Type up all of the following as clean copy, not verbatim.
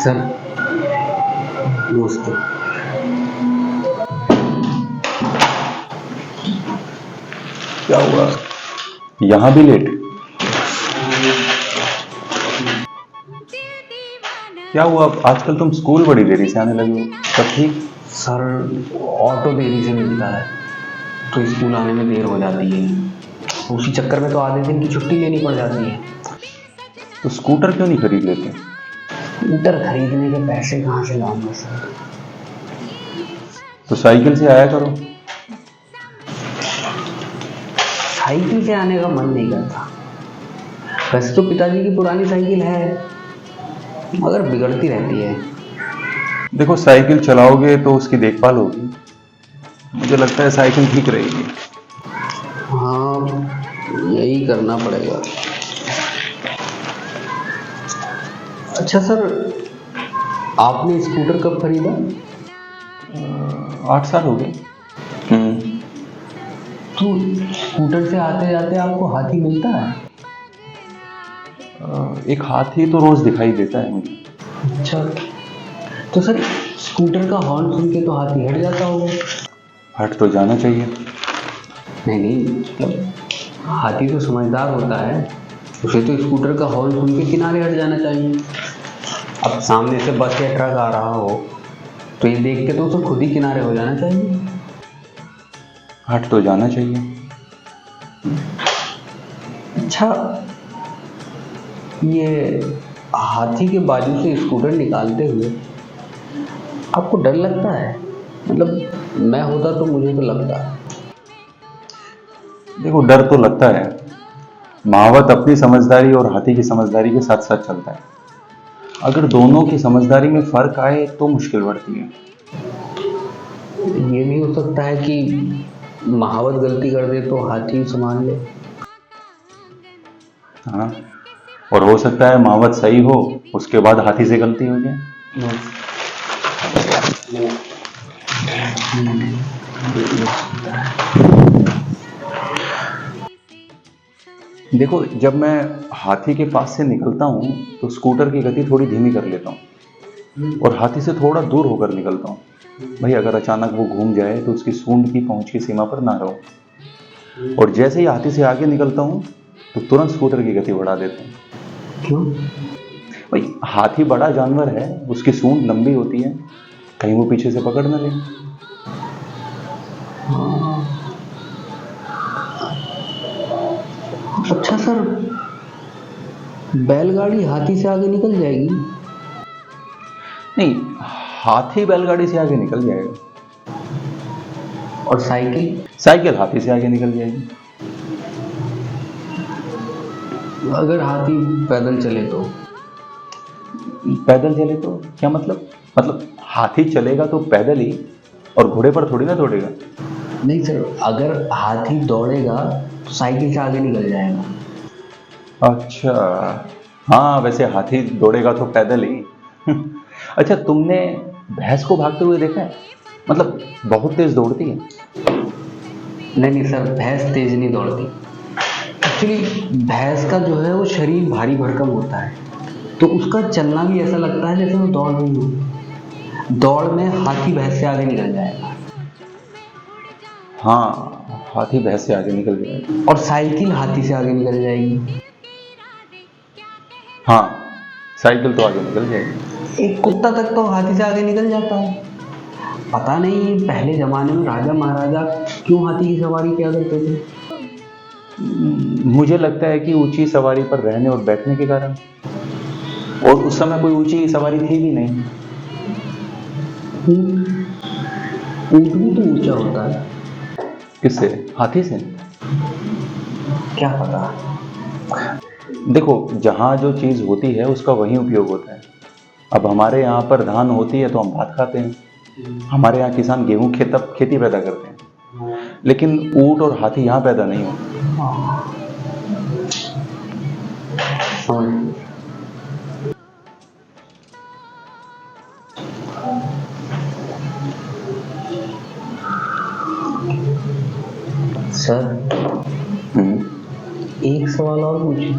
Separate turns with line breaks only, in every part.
Sir दोस्तों,
क्या हुआ? यहाँ भी लेट? क्या हुआ? आजकल तुम स्कूल बड़ी देरी से आने लगे हो, सब ठीक?
सर ऑटो देरी से मिलता है तो स्कूल आने में देर हो जाती है। उसी चक्कर में तो आधे दिन की छुट्टी लेनी पड़ जाती है।
तो स्कूटर क्यों नहीं खरीद लेते?
स्कूटर खरीदने के पैसे कहाँ से लाऊंगा सर?
तो साइकिल से आया करो।
साइकिल से आने का मन नहीं करता। वैसे तो पिताजी की पुरानी साइकिल है, मगर बिगड़ती रहती है।
देखो, साइकिल चलाओगे तो उसकी देखभाल होगी। मुझे लगता है साइकिल ठीक रहेगी।
हाँ, यही करना पड़ेगा। अच्छा सर, आपने स्कूटर कब खरीदा?
8 साल हो गए।
तो स्कूटर से आते जाते आपको हाथी मिलता है?
एक हाथी तो रोज दिखाई देता है मुझे।
अच्छा, तो सर स्कूटर का हॉर्न सुन के तो हाथी हट जाता होगा?
हट तो जाना चाहिए।
नहीं, मतलब हाथी तो समझदार होता है, उसे तो स्कूटर का हॉर्न सुन के किनारे हट जाना चाहिए। अब सामने से बस या ट्रक आ रहा हो तो ये देख के तो उसे खुद ही किनारे हो जाना चाहिए।
हट तो जाना चाहिए।
अच्छा, ये हाथी के बाजू से स्कूटर निकालते हुए आपको डर लगता है? मतलब मैं होता तो मुझे तो लगता है।
देखो, डर तो लगता है। महावत अपनी समझदारी और हाथी की समझदारी के साथ साथ चलता है। अगर दोनों की समझदारी में फर्क आए तो मुश्किल बढ़ती है।
ये भी हो सकता है कि महावत गलती कर दे तो हाथी संभाल ले।
हाँ, और हो सकता है महावत सही हो, उसके बाद हाथी से गलती हो जाए। देखो, जब मैं हाथी के पास से निकलता हूँ तो स्कूटर की गति थोड़ी धीमी कर लेता हूँ और हाथी से थोड़ा दूर होकर निकलता हूँ। भाई, अगर अचानक वो घूम जाए तो उसकी सूंड की पहुंच की सीमा पर ना रहो। और जैसे ही हाथी से आगे निकलता हूँ तो तुरंत स्कूटर की गति बढ़ा देता हूँ।
क्यों?
भाई, हाथी बड़ा जानवर है, उसकी सूंड लंबी होती है, कहीं वो पीछे से पकड़ न ले।
अच्छा सर, बैलगाड़ी हाथी से आगे निकल जाएगी?
नहीं, हाथी बैलगाड़ी से आगे निकल जाएगा।
और साइकिल?
साइकिल हाथी से आगे निकल जाएगी।
अगर हाथी पैदल चले तो?
पैदल चले तो क्या मतलब हाथी चलेगा तो पैदल ही, और घोड़े पर थोड़ी ना दौड़ेगा।
नहीं सर, अगर हाथी दौड़ेगा तो साइकिल से आगे निकल जाएगा।
अच्छा, हाँ, वैसे हाथी दौड़ेगा तो पैदल ही। अच्छा, तुमने भैंस को भागते हुए देखा है? मतलब बहुत तेज दौड़ती है।
नहीं सर, भैंस तेज नहीं दौड़ती। एक्चुअली भैंस का जो है वो शरीर भारी भरकम होता है, तो उसका चलना भी ऐसा लगता है जैसे वो दौड़ रही हो। दौड़ में हाथी भैंस से आगे निकल जाएगा।
हाँ, हाथी भैंस से आगे निकल जाएगा।
और साइकिल हाथी से आगे निकल जाएगी।
हाँ, साइकिल तो आगे निकल जाएगी।
एक कुत्ता तक तो हाथी से आगे निकल जाता है। पता नहीं पहले जमाने में राजा महाराजा क्यों हाथी की सवारी किया करते थे।
मुझे लगता है कि ऊंची सवारी पर रहने और बैठने के कारण। और उस समय कोई ऊंची सवारी थी भी नहीं।
ऊंट भी तो ऊंचा होता है।
किससे? हाथी से?
क्या पता।
देखो, जहाँ जो चीज होती है उसका वही उपयोग होता है। अब हमारे यहाँ पर धान होती है तो हम भात खाते हैं। हमारे यहाँ किसान गेहूं खेती पैदा करते हैं, लेकिन ऊंट और हाथी यहाँ पैदा नहीं होते।
सर, एक सवाल और पूछिए।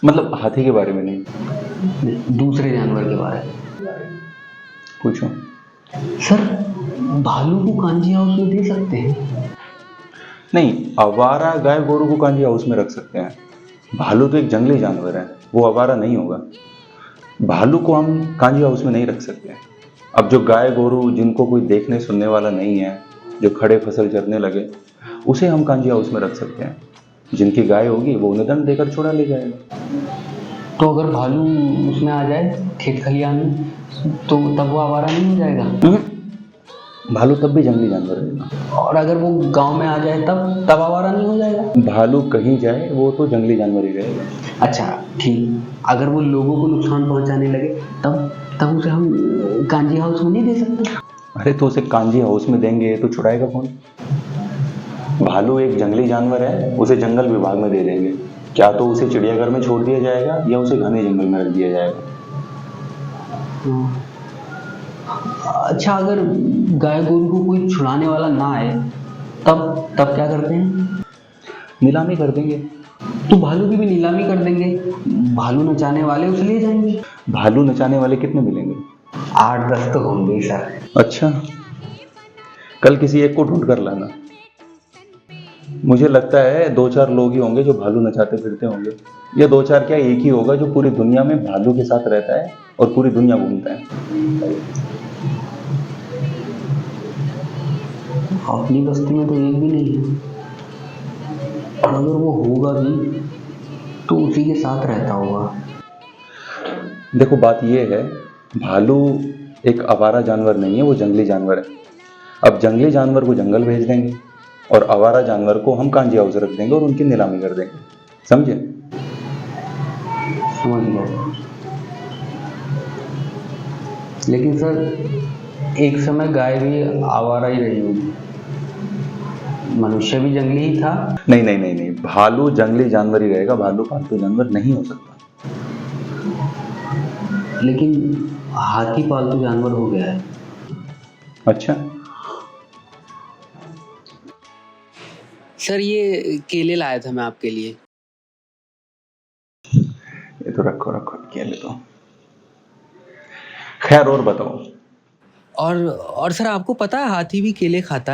मतलब हाथी के बारे में नहीं।
दूसरे जानवर के बारे में।
पूछो।
सर, भालू को कांजी हाउस में दे सकते हैं?
नहीं, आवारा गाय गोरू को कांजी हाउस में रख सकते हैं। भालू तो एक जंगली जानवर है, वो आवारा नहीं होगा। भालू को हम कांजी हाउस में नहीं रख सकते। अब जो गाय गोरू जिनको कोई देखने सुनने वाला नहीं है, जो खड़े फसल चरने लगे, उसे हम कांजी हाउस में रख सकते हैं। जिनकी गाय होगी वो उन्हें दंड देकर छुड़ा ले जाएगा।
तो अगर भालू उसमें आ जाए खेत खलियान में, तो तब वो आवारा नहीं हो जाएगा?
भालू तब भी जंगली जानवर रहेगा।
और अगर वो गांव में आ जाए तब आवारा नहीं हो जाएगा?
भालू कहीं जाए वो तो जंगली जानवर ही रहेगा।
अच्छा ठीक, अगर वो लोगों को नुकसान पहुंचाने लगे तब तब उसे हम कांजी हाउस में नहीं दे सकते?
अरे तो उसे कांजी हाउस में देंगे तो छुड़ाएगा कौन? भालू एक जंगली जानवर है, उसे जंगल विभाग में दे देंगे। क्या तो उसे चिड़ियाघर में छोड़ दिया जाएगा या उसे घने जंगल में रख दिया जाएगा।
अच्छा, अगर गाय गोरू को कोई छुड़ाने वाला ना आए तब तब क्या करते हैं?
नीलामी कर देंगे।
तो भालू की भी नीलामी कर देंगे, भालू नचाने वाले उसे ले जाएंगे।
भालू नचाने वाले कितने मिलेंगे?
8-10 तो होंगे ही सर।
अच्छा, कल किसी एक को ढूंढ कर लाना। मुझे लगता है 2-4 लोग ही होंगे जो भालू नचाते फिरते होंगे, या 2-4 क्या, एक ही होगा जो पूरी दुनिया में भालू के साथ रहता है और पूरी दुनिया घूमता है।
अपनी बस्ती में तो एक भी नहीं है, और अगर वो होगा भी तो उसी के साथ रहता होगा।
देखो बात ये है, भालू एक आवारा जानवर नहीं है, वो जंगली जानवर है। अब जंगली जानवर को जंगल भेज देंगे और आवारा जानवर को हम कांजी हाउस रख देंगे और उनकी नीलामी कर देंगे। समझे?
समझ गया। लेकिन सर, एक समय गाय भी आवारा ही रही होगी, मनुष्य भी जंगली ही था।
नहीं नहीं नहीं नहीं, भालू जंगली जानवर ही रहेगा, भालू पालतू जानवर नहीं हो सकता।
लेकिन हाथी पालतू जानवर हो गया है।
अच्छा,
सर ये केले लाया था मैं आपके लिए।
ये तो रखो रखो, केले तो। खैर और बताओ।
और सर आपको पता है हाथी भी केले खाता है?